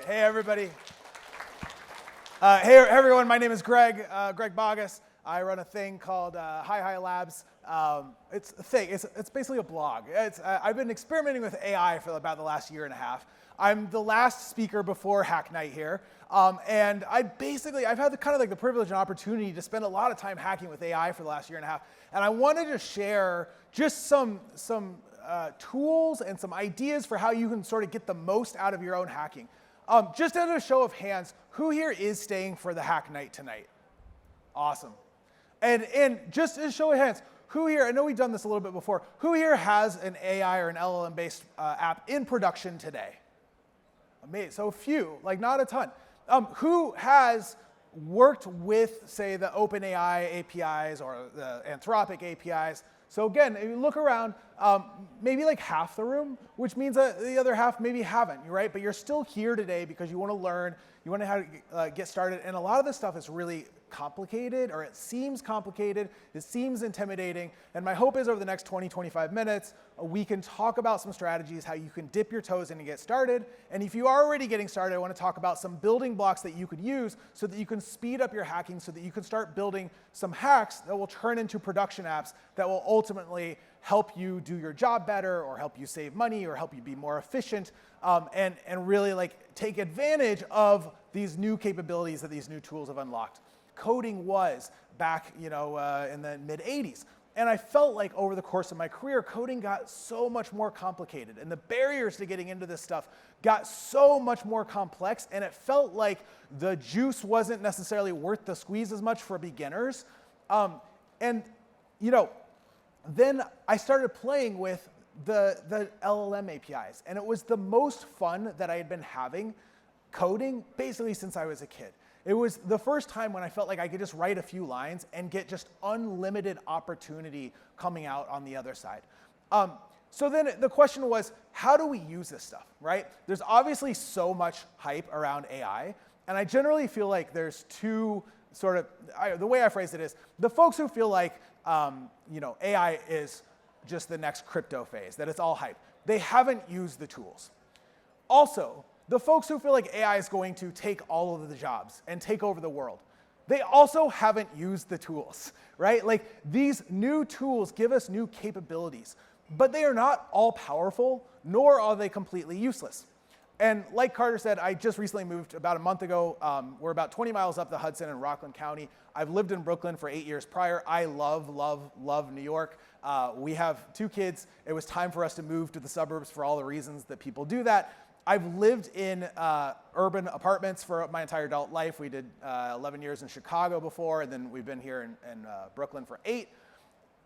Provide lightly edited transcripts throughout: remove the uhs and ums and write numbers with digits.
Hey, everybody. Hey, everyone. My name is Greg Baugues. I run a thing called Hi Labs. It's a thing. It's basically a blog. I've been experimenting with AI for about the last year and a half. I'm the last speaker before Hack Night here, and I've had the privilege and opportunity to spend a lot of time hacking with AI for the last year and a half, and I wanted to share just some tools and some ideas for how you can sort of get the most out of your own hacking. Just as a show of hands, who here is staying for the Hack Night tonight? Awesome. And just as a show of hands, who here, I know we've done this a little bit before, who here has an AI or an LLM-based app in production today? Amazing. So a few, like not a ton. Who has worked with, say, the OpenAI APIs or the Anthropic APIs? So again, if you look around, maybe like half the room, which means that the other half maybe haven't, right? But you're still here today because you want to learn, you want to know how to get started, and a lot of this stuff is really complicated, or it seems complicated, it seems intimidating, and my hope is over the next 20, 25 minutes, we can talk about some strategies, how you can dip your toes in and get started, and if you are already getting started, I want to talk about some building blocks that you could use so that you can speed up your hacking, so that you can start building some hacks that will turn into production apps that will ultimately help you do your job better, or help you save money, or help you be more efficient, and really like take advantage of these new capabilities that these new tools have unlocked. Coding was back, in the mid 80s. And I felt like over the course of my career, coding got so much more complicated, and the barriers to getting into this stuff got so much more complex, and it felt like the juice wasn't necessarily worth the squeeze as much for beginners. Then I started playing with the LLM APIs, and it was the most fun that I had been having coding basically since I was a kid. It was the first time when I felt like I could just write a few lines and get just unlimited opportunity coming out on the other side. So then the question was, how do we use this stuff, right? There's obviously so much hype around AI, and I generally feel like there's two sort of, the way I phrase it is, the folks who feel like AI is just the next crypto phase, that it's all hype, they haven't used the tools. Also, the folks who feel like AI is going to take all of the jobs and take over the world, they also haven't used the tools, right? Like, these new tools give us new capabilities, but they are not all powerful, nor are they completely useless. And like Carter said, I just recently moved about a month ago. We're about 20 miles up the Hudson in Rockland County. I've lived in Brooklyn for 8 years prior. I love New York. We have 2 kids. It was time for us to move to the suburbs for all the reasons that people do that. I've lived in urban apartments for my entire adult life. We did 11 years in Chicago before, and then we've been here in Brooklyn for 8.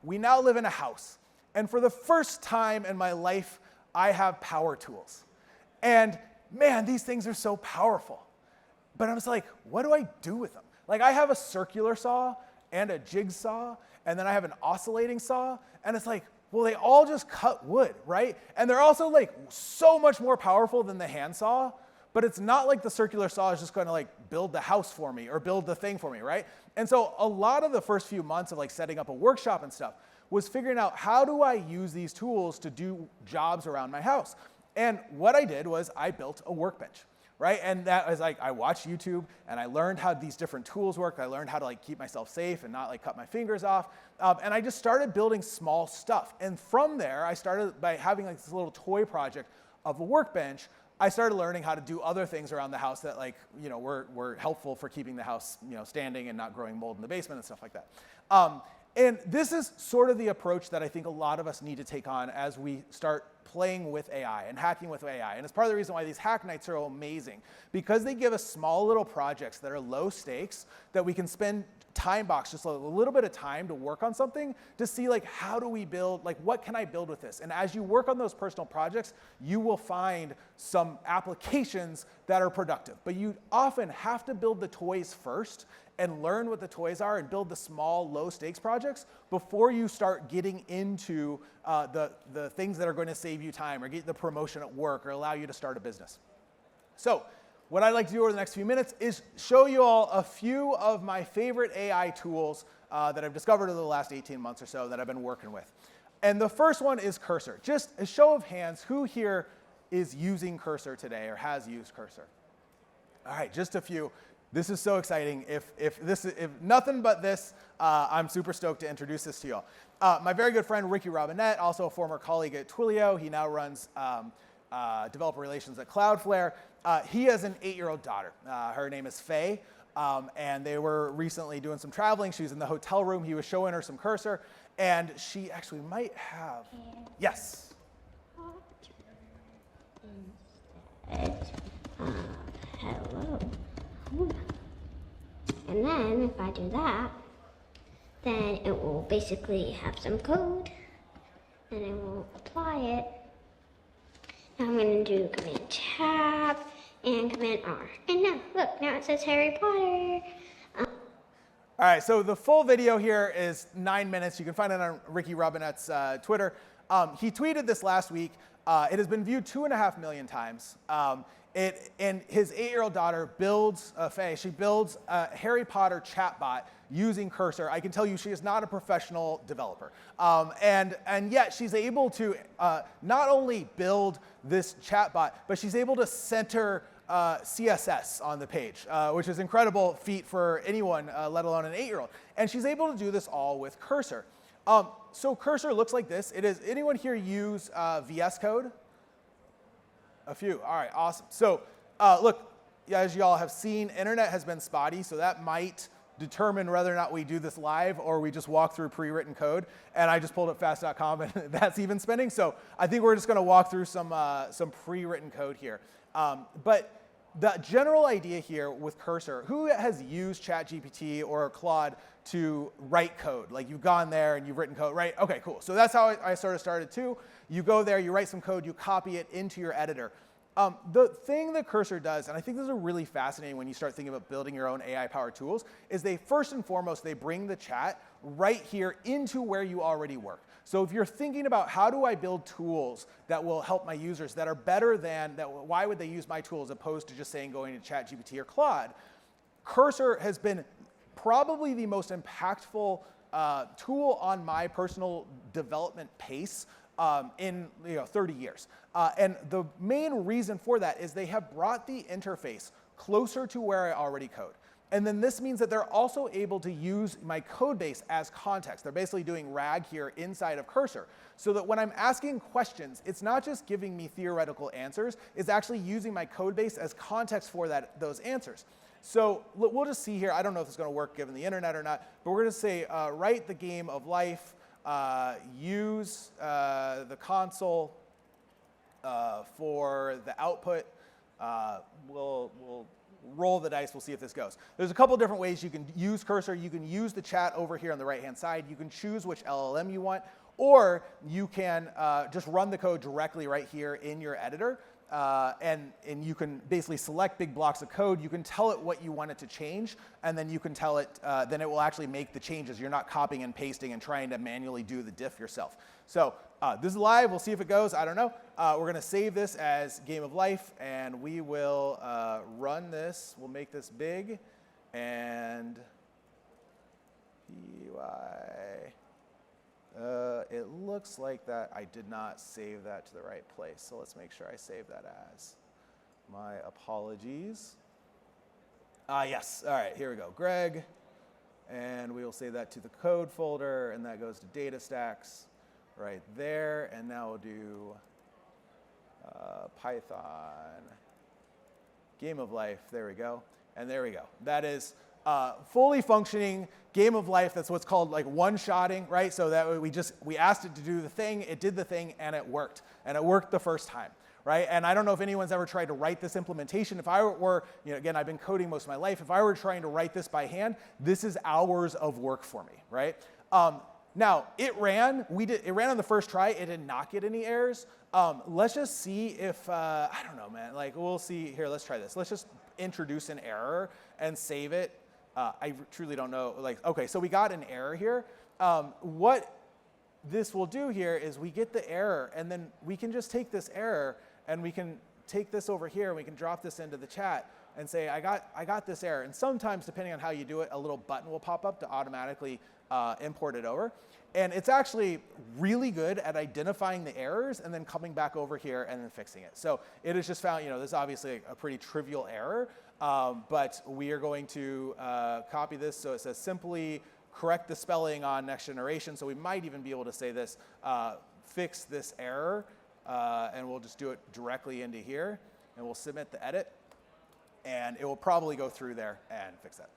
We now live in a house. And for the first time in my life, I have power tools. And man, these things are so powerful. But I was like, what do I do with them? Like, I have a circular saw and a jigsaw, and then I have an oscillating saw, and it's like, well, they all just cut wood, right? And they're also like so much more powerful than the handsaw, but it's not like the circular saw is just going to like build the house for me or build the thing for me, right? And so a lot of the first few months of like setting up a workshop and stuff was figuring out, how do I use these tools to do jobs around my house? And what I did was I built a workbench, right? And that was like, I watched YouTube and I learned how these different tools work. I learned how to like keep myself safe and not like cut my fingers off. And I just started building small stuff. And from there, I started by having like this little toy project of a workbench. I started learning how to do other things around the house that were helpful for keeping the house standing and not growing mold in the basement and stuff like that. And this is sort of the approach that I think a lot of us need to take on as we start playing with AI and hacking with AI. And it's part of the reason why these hack nights are amazing, because they give us small little projects that are low stakes that we can spend time box, just a little bit of time to work on something to see like, how do we build, like what can I build with this? And as you work on those personal projects, you will find some applications that are productive. But you often have to build the toys first and learn what the toys are and build the small, low stakes projects before you start getting into the things that are going to save you time or get the promotion at work or allow you to start a business. So what I'd like to do over the next few minutes is show you all a few of my favorite AI tools that I've discovered over the last 18 months or so that I've been working with. And the first one is Cursor. Just a show of hands, who here is using Cursor today or has used Cursor? All right, just a few. This is so exciting. If nothing but this, I'm super stoked to introduce this to you all. My very good friend Ricky Robinette, also a former colleague at Twilio. He now runs developer relations at Cloudflare. He has an 8-year-old daughter. Her name is Faye, and they were recently doing some traveling. She was in the hotel room. He was showing her some cursor, and she actually might have. Yes. Hello. And then if I do that, then it will basically have some code, and it will apply it. Now I'm going to do Command Tab and Command R. And now, look, now it says Harry Potter. All right, so the full video here is 9 minutes. You can find it on Ricky Robinette's Twitter. He tweeted this last week. It has been viewed 2.5 million times. And his 8-year-old daughter builds, Faye, she builds a Harry Potter chatbot using Cursor. I can tell you she is not a professional developer. And yet she's able to not only build this chatbot, but she's able to center CSS on the page, which is an incredible feat for anyone, let alone an 8-year-old. And she's able to do this all with Cursor. So Cursor looks like this. Anyone here use VS Code? A few. All right, awesome. So look, as you all have seen, internet has been spotty, so that might determine whether or not we do this live or we just walk through pre-written code. And I just pulled up fast.com, and that's even spinning. So I think we're just going to walk through some pre-written code here. But the general idea here with Cursor, who has used ChatGPT or Claude to write code? Like you've gone there and you've written code, right? Okay, cool. So that's how I sort of started too. You go there, you write some code, you copy it into your editor. The thing that Cursor does, and I think this is really fascinating when you start thinking about building your own AI-powered tools, is they first and foremost, they bring the chat right here into where you already work. So if you're thinking about how do I build tools that will help my users that are better than, why would they use my tool as opposed to just saying going to ChatGPT or Claude, Cursor has been probably the most impactful tool on my personal development pace in 30 years. And the main reason for that is they have brought the interface closer to where I already code. And then this means that they're also able to use my code base as context. They're basically doing RAG here inside of Cursor, so that when I'm asking questions, it's not just giving me theoretical answers, it's actually using my code base as context for those answers. So we'll just see here. I don't know if it's going to work given the internet or not, but we're going to say write the game of life, use the console for the output. We'll roll the dice. We'll see if this goes. There's a couple different ways you can use Cursor. You can use the chat over here on the right-hand side. You can choose which LLM you want, or you can just run the code directly right here in your editor. And you can basically select big blocks of code. You can tell it what you want it to change, and then you can tell it, then it will actually make the changes. You're not copying and pasting and trying to manually do the diff yourself. So this is live. We'll see if it goes. I don't know. We're going to save this as Game of Life, and we will run this. We'll make this big, and PY. It looks like that I did not save that to the right place, so let's make sure I save that as. My apologies. Yes, all right, here we go, Greg, and we will save that to the code folder, and that goes to DataStax right there, and now we'll do Python, Game of Life, there we go, and there we go. That is fully functioning Game of Life. That's what's called like one-shotting, right? So that we asked it to do the thing, it did the thing, and it worked the first time, right? And I don't know if anyone's ever tried to write this implementation. If I were, again, I've been coding most of my life. If I were trying to write this by hand, this is hours of work for me, right? Now it ran on the first try. It did not get any errors. Let's just see if I don't know, man. Like we'll see here. Let's try this. Let's just introduce an error and save it. I truly don't know. Like, okay, so we got an error here. What this will do here is we get the error, and then we can just take this error and we can take this over here and we can drop this into the chat and say, I got this error. And sometimes, depending on how you do it, a little button will pop up to automatically import it over. And it's actually really good at identifying the errors and then coming back over here and then fixing it. So it has just found, this is obviously a pretty trivial error, but we are going to copy this. So it says simply correct the spelling on next generation. So we might even be able to say this, fix this error, and we'll just do it directly into here. And we'll submit the edit. And it will probably go through there and fix that.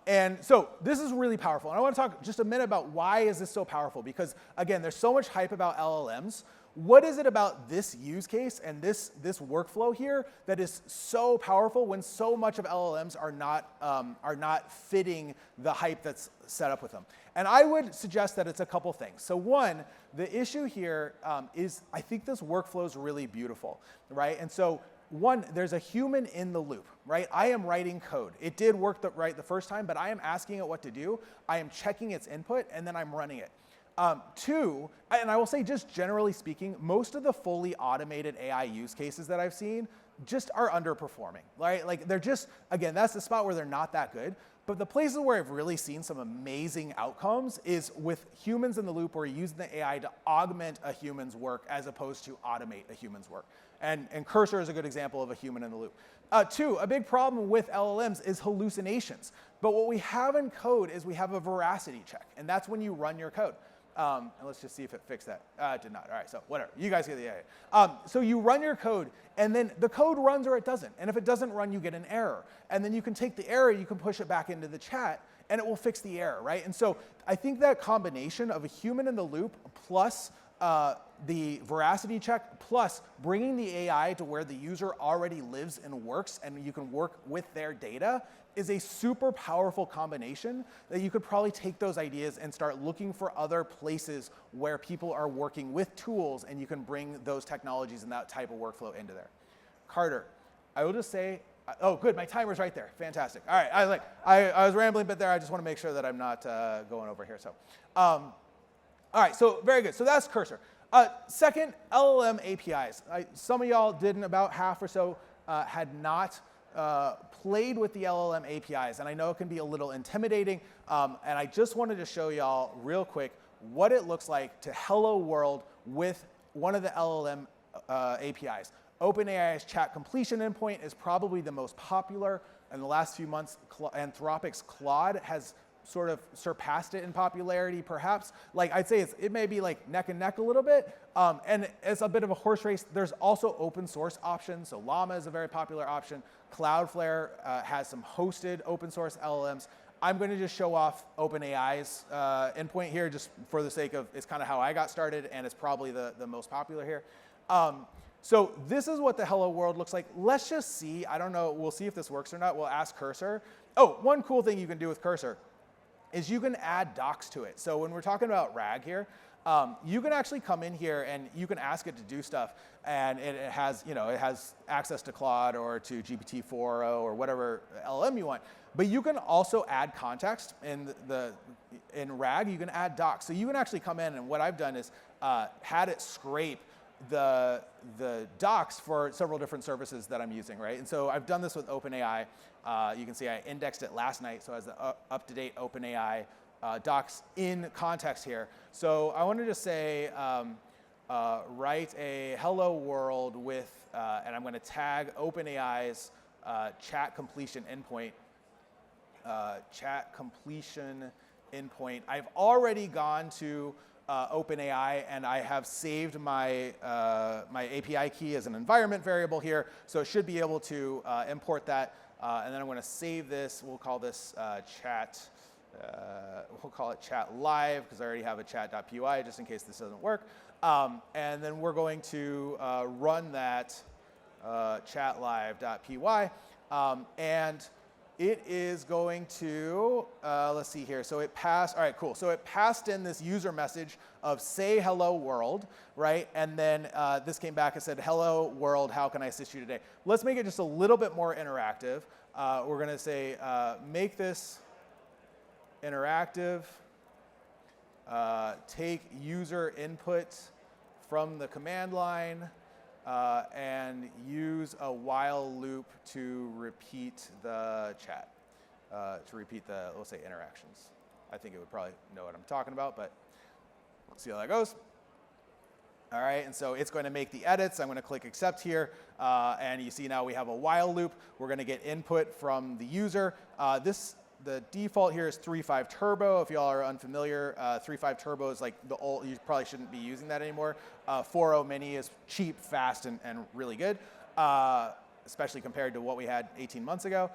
And so this is really powerful. And I want to talk just a minute about why is this so powerful? Because again, there's so much hype about LLMs. What is it about this use case and this workflow here that is so powerful when so much of LLMs are not fitting the hype that's set up with them? And I would suggest that it's a couple things. So one, the issue here is I think this workflow is really beautiful, right? And so one, there's a human in the loop, right? I am writing code. It did work right the first time, but I am asking it what to do. I am checking its input, and then I'm running it. Two, and I will say just generally speaking, most of the fully automated AI use cases that I've seen just are underperforming, right? Like they're just, again, that's the spot where they're not that good. But the places where I've really seen some amazing outcomes is with humans in the loop where you're using the AI to augment a human's work as opposed to automate a human's work. And Cursor is a good example of a human in the loop. Two, a big problem with LLMs is hallucinations. But what we have in code is we have a veracity check, and that's when you run your code. And let's just see if it fixed that. It did not. All right, so whatever. You guys get the idea. So you run your code, and then the code runs or it doesn't. And if it doesn't run, you get an error. And then you can take the error, you can push it back into the chat, and it will fix the error, right? And so I think that combination of a human in the loop plus the veracity check plus bringing the AI to where the user already lives and works and you can work with their data is a super powerful combination that you could probably take those ideas and start looking for other places where people are working with tools and you can bring those technologies and that type of workflow into there. Carter, I will just say, oh good, my timer's right there, fantastic. All right, I was rambling a bit there, I just want to make sure that I'm not going over here. So, all right, so very good, so that's Cursor. Second, LLM APIs. Some of y'all didn't, about half or so had not played with the LLM APIs, and I know it can be a little intimidating, and I just wanted to show y'all real quick what it looks like to hello world with one of the LLM APIs. OpenAI's chat completion endpoint is probably the most popular. In the last few months, Anthropic's Claude has sort of surpassed it in popularity, perhaps. Like I'd say it may be like neck and neck a little bit, and it's a bit of a horse race. There's also open source options. So Llama is a very popular option. Cloudflare has some hosted open source LLMs. I'm going to just show off OpenAI's endpoint here, just for the sake of it's kind of how I got started, and it's probably the most popular here. So this is what the hello world looks like. Let's just see. I don't know. We'll see if this works or not. We'll ask Cursor. Oh, one cool thing you can do with Cursor is you can add docs to it. So when we're talking about RAG here, you can actually come in here and you can ask it to do stuff, and it has access to Claude or to GPT-4o or whatever LLM you want. But you can also add context in RAG. You can add docs. So you can actually come in, and what I've done is had it scrape the docs for several different services that I'm using, right? And so I've done this with OpenAI. You can see I indexed it last night, so it has the up-to-date OpenAI docs in context here. So I wanted to say, write a hello world with, and I'm going to tag OpenAI's chat completion endpoint. Chat completion endpoint. I've already gone to OpenAI, and I have saved my my API key as an environment variable here, so it should be able to import that. And then I'm going to save this. We'll call this chat. We'll call it chat live because I already have a chat.py just in case this doesn't work. And then we're going to run that chat live.py, and it is going to, let's see here. So it passed, all right, cool. So it passed in this user message of say hello world, right? And then this came back and said, hello world, how can I assist you today? Let's make it just a little bit more interactive. We're going to say, make this interactive, take user input from the command line, and use a while loop to repeat the chat, to repeat the, let's say, interactions. I think it would probably know what I'm talking about, but we'll see how that goes. All right, and so it's going to make the edits. I'm going to click accept here, and you see now we have a while loop. We're going to get input from the user. The default here is 3.5 turbo. If y'all are unfamiliar, 3.5 turbo is like the old, you probably shouldn't be using that anymore. 4.0 mini is cheap, fast, and really good, especially compared to what we had 18 months ago.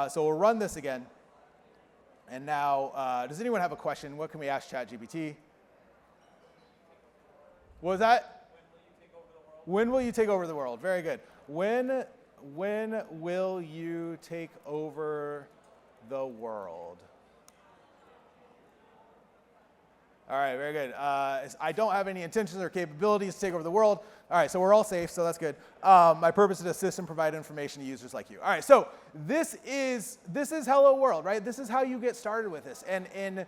So we'll run this again. And now, does anyone have a question? What can we ask ChatGPT? What was that? When will you take over the world? Very good. When will you take over the world? All right, very good. I don't have any intentions or capabilities to take over the world. All right, so we're all safe, so that's good. My purpose is to assist and provide information to users like you. All right, so this is Hello World, right? This is how you get started with this. And in,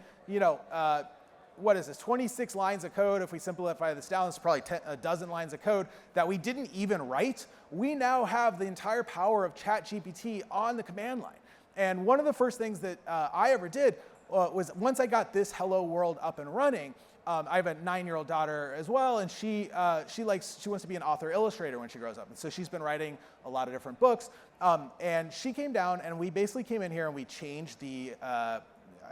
what is this, 26 lines of code. If we simplify this down, it's probably a dozen lines of code that we didn't even write. We now have the entire power of ChatGPT on the command line. And one of the first things that I ever did was once I got this Hello World up and running, I have a 9-year-old daughter as well, and she wants to be an author illustrator when she grows up. And so she's been writing a lot of different books. And she came down, and we basically came in here and we changed the,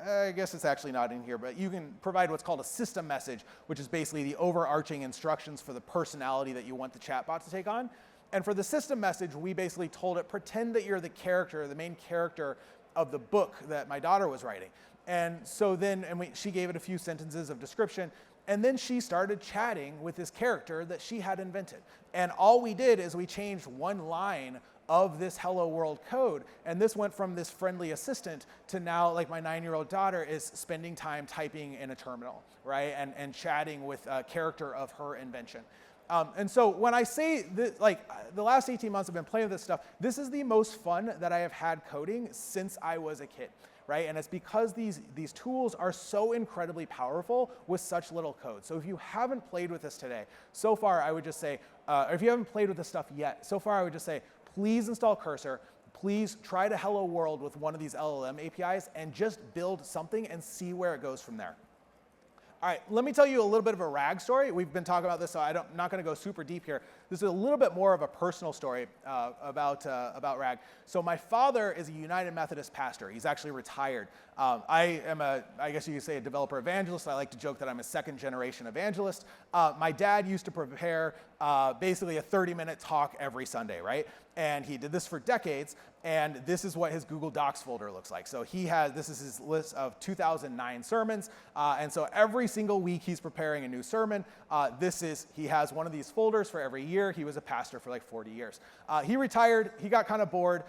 I guess it's actually not in here, but you can provide what's called a system message, which is basically the overarching instructions for the personality that you want the chatbot to take on. And for the system message, we basically told it, pretend that you're the character, the main character of the book that my daughter was writing. And so then, she gave it a few sentences of description, and then she started chatting with this character that she had invented. And all we did is we changed one line of this Hello World code, and this went from this friendly assistant to now, like, my 9-year-old daughter is spending time typing in a terminal, right, and chatting with a character of her invention. And so when I say that, like, the last 18 months I've been playing with this stuff, this is the most fun that I have had coding since I was a kid, right? And it's because these tools are so incredibly powerful with such little code. So if you haven't played with this today, so far I would just say, or if you haven't played with this stuff yet, so far I would just say, please install Cursor. Please try to Hello World with one of these LLM APIs and just build something and see where it goes from there. All right, let me tell you a little bit of a RAG story. We've been talking about this, so I'm not going to go super deep here. This is a little bit more of a personal story about RAG. So my father is a United Methodist pastor. He's actually retired. I am I guess you could say, a developer evangelist. I like to joke that I'm a second-generation evangelist. My dad used to prepare basically a 30-minute talk every Sunday, right? And he did this for decades, and this is what his Google Docs folder looks like. So this is his list of 2009 sermons, and so every single week he's preparing a new sermon. He has one of these folders for every year. He was a pastor for like 40 years. He retired. He got kind of bored.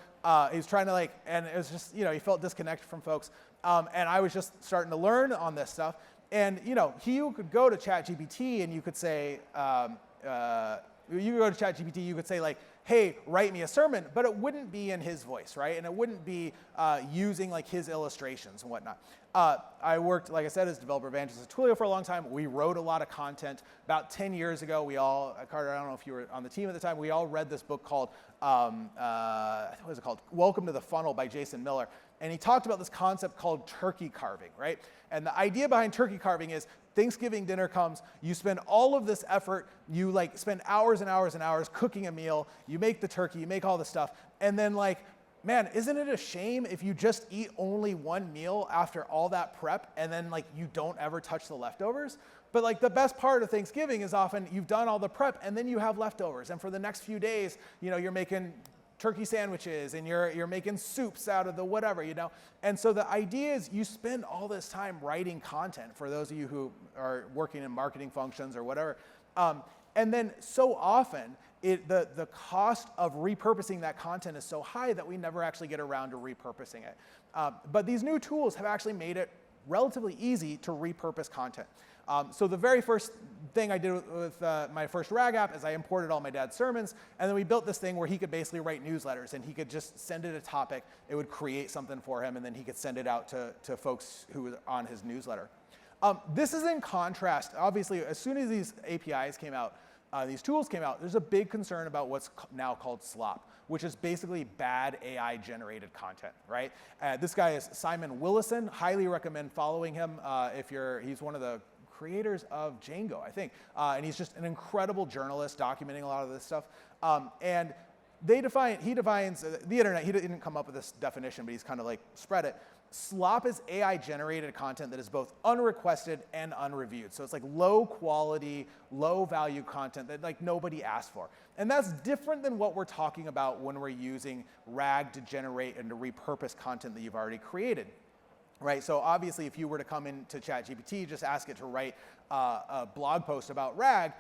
He was trying to and it was just, he felt disconnected from folks. And I was just starting to learn on this stuff. And, you could go to ChatGPT and you could say, like, hey, write me a sermon, but it wouldn't be in his voice, right? And it wouldn't be using like his illustrations and whatnot. I worked, like I said, as developer evangelist at Twilio for a long time. We wrote a lot of content. About 10 years ago, Carter, I don't know if you were on the team at the time, we all read this book called, what was it called? Welcome to the Funnel by Jason Miller. And he talked about this concept called turkey carving, right? And the idea behind turkey carving is Thanksgiving dinner comes, you spend all of this effort, you spend hours and hours and hours cooking a meal, you make the turkey, you make all the stuff, and then man, isn't it a shame if you just eat only one meal after all that prep and then you don't ever touch the leftovers? But the best part of Thanksgiving is often you've done all the prep and then you have leftovers. And for the next few days, you're making turkey sandwiches and you're making soups out of the whatever, And so the idea is you spend all this time writing content, for those of you who are working in marketing functions or whatever. And then so often, the cost of repurposing that content is so high that we never actually get around to repurposing it. But these new tools have actually made it relatively easy to repurpose content. So the very first thing I did with my first RAG app is I imported all my dad's sermons, and then we built this thing where he could basically write newsletters, and he could just send it a topic, it would create something for him, and then he could send it out to folks who were on his newsletter. This is in contrast. Obviously, as soon as these APIs came out, these tools came out, there's a big concern about what's now called slop, which is basically bad AI-generated content, right? This guy is Simon Willison. Highly recommend following him he's one of the creators of Django, I think. And he's just an incredible journalist documenting a lot of this stuff. And he defines the internet, he didn't come up with this definition, but he's kind of like spread it. Slop is AI-generated content that is both unrequested and unreviewed. So it's like low quality, low value content that like nobody asked for. And that's different than what we're talking about when we're using RAG to generate and to repurpose content that you've already created. Right, so obviously if you were to come into ChatGPT, just ask it to write a blog post about RAG,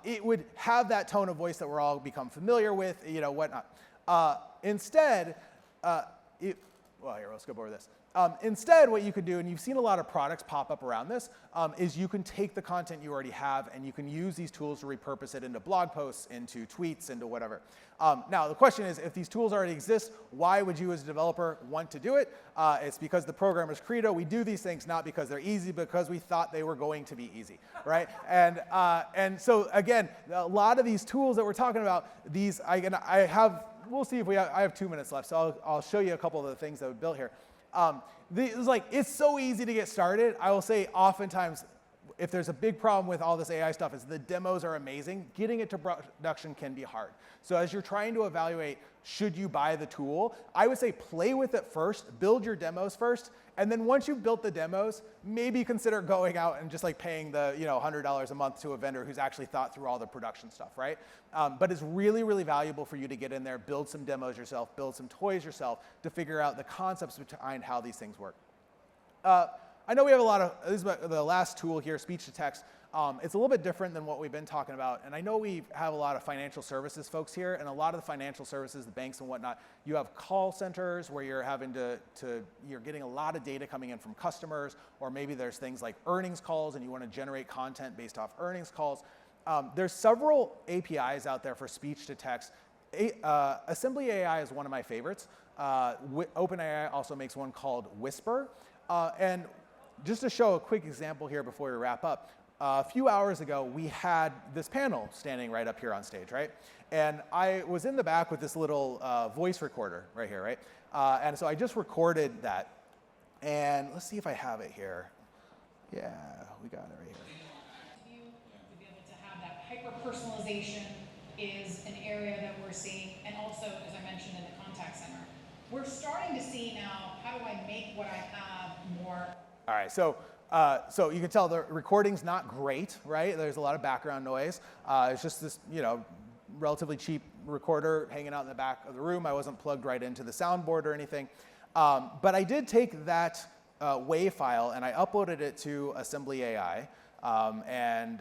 it would have that tone of voice that we're all become familiar with, whatnot. Instead, let's go over this. Instead, what you could do, and you've seen a lot of products pop up around this, is you can take the content you already have and you can use these tools to repurpose it into blog posts, into tweets, into whatever. Now, the question is, if these tools already exist, why would you as a developer want to do it? It's because the programmer's credo. We do these things not because they're easy, because we thought they were going to be easy, right? And so, again, a lot of these tools that we're talking about, we'll see if I have 2 minutes left, so I'll show you a couple of the things that we built here. It's so easy to get started. I will say oftentimes, if there's a big problem with all this AI stuff, is the demos are amazing. Getting it to production can be hard. So as you're trying to evaluate, should you buy the tool, I would say play with it first, build your demos first, and then once you've built the demos, maybe consider going out and just like paying the $100 a month to a vendor who's actually thought through all the production stuff, right? But it's really, really valuable for you to get in there, build some demos yourself, build some toys yourself to figure out the concepts behind how these things work. I know we have this is the last tool here, speech to text. It's a little bit different than what we've been talking about. And I know we have a lot of financial services folks here, and a lot of the financial services, the banks and whatnot, you have call centers where you're having you're getting a lot of data coming in from customers, or maybe there's things like earnings calls and you want to generate content based off earnings calls. There's several APIs out there for speech to text. Assembly AI is one of my favorites. OpenAI also makes one called Whisper. And just to show a quick example here before we wrap up, a few hours ago, we had this panel standing right up here on stage, right? And I was in the back with this little voice recorder right here, right? And so I just recorded that. And let's see if I have it here. Yeah, we got it right here. To be able to have that hyper-personalization is an area that we're seeing, and also, as I mentioned, in the contact center. We're starting to see now, how do I make what I have more? All right, so you can tell the recording's not great, right? There's a lot of background noise. It's just this, relatively cheap recorder hanging out in the back of the room. I wasn't plugged right into the soundboard or anything. But I did take that WAV file and I uploaded it to Assembly AI. And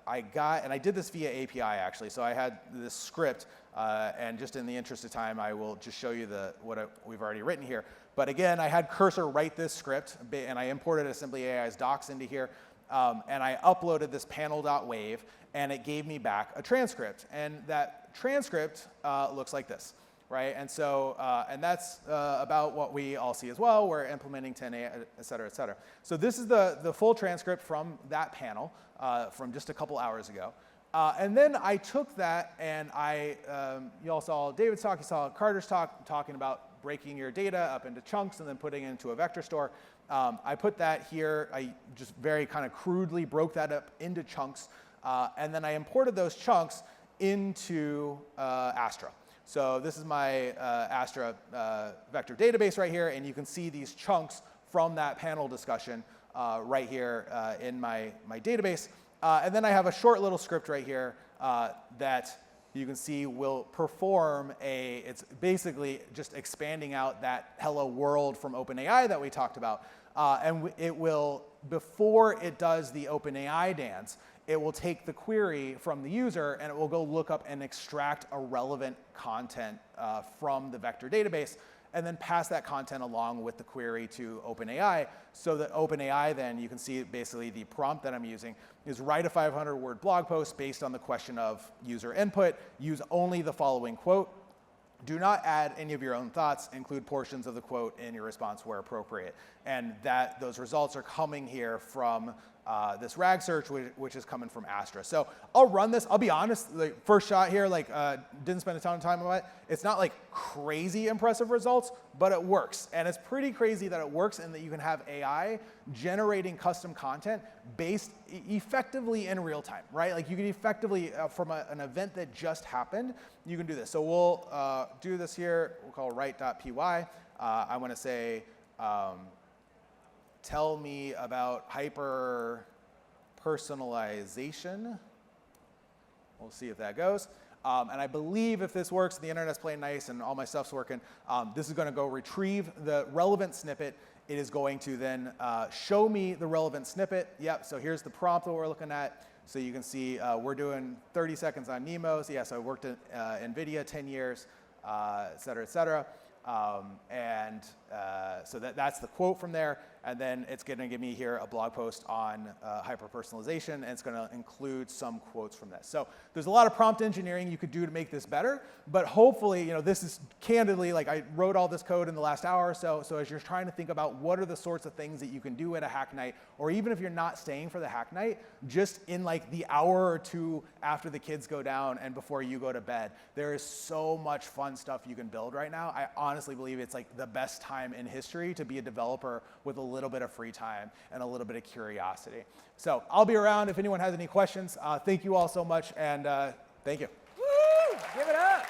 I did this via API actually. So I had this script, and just in the interest of time, I will just show you what we've already written here. But again, I had Cursor write this script, and I imported Assembly AI's docs into here, and I uploaded this panel.wav, and it gave me back a transcript. And that transcript looks like this, right? And so, and that's about what we all see as well. We're implementing 10A, et cetera, et cetera. So this is the full transcript from that panel from just a couple hours ago. And then I took that and you all saw David's talk, you saw Carter's talk, talking about breaking your data up into chunks and then putting it into a vector store. I put that here. I just very kind of crudely broke that up into chunks. And then I imported those chunks into Astra. So this is my Astra vector database right here. And you can see these chunks from that panel discussion right here in my database. And then I have a short little script right here that you can see will perform it's basically just expanding out that hello world from OpenAI that we talked about. And it will, before it does the OpenAI dance, it will take the query from the user and it will go look up and extract a relevant content from the vector database and then pass that content along with the query to OpenAI so that OpenAI then, you can see basically the prompt that I'm using is write a 500-word blog post based on the question of user input, use only the following quote, do not add any of your own thoughts, include portions of the quote in your response where appropriate. And those results are coming here from this RAG search, which is coming from Astra. So I'll run this. I'll be honest, the first shot here, like didn't spend a ton of time on it. It's not like crazy impressive results, but it works. And it's pretty crazy that it works and that you can have AI generating custom content based effectively in real time, right? Like you can effectively, from an event that just happened, you can do this. So we'll do this here. We'll call write.py. I want to say, tell me about hyper personalization. We'll see if that goes. And I believe if this works, the internet's playing nice and all my stuff's working, this is going to go retrieve the relevant snippet. It is going to then show me the relevant snippet. Yep, so here's the prompt that we're looking at. So you can see we're doing 30 seconds on Nemo. So yes, I worked at NVIDIA 10 years, et cetera, et cetera. So that's the quote from there, and then it's going to give me here a blog post on hyper-personalization, and it's going to include some quotes from this. So there's a lot of prompt engineering you could do to make this better, but hopefully, this is candidly, like I wrote all this code in the last hour or so, so as you're trying to think about what are the sorts of things that you can do at a hack night, or even if you're not staying for the hack night, just in like the hour or two after the kids go down and before you go to bed, there is so much fun stuff you can build right now. I honestly believe it's like the best time in history to be a developer with a little bit of free time and a little bit of curiosity. So I'll be around if anyone has any questions. Thank you all so much, and thank you. Woo! Give it up.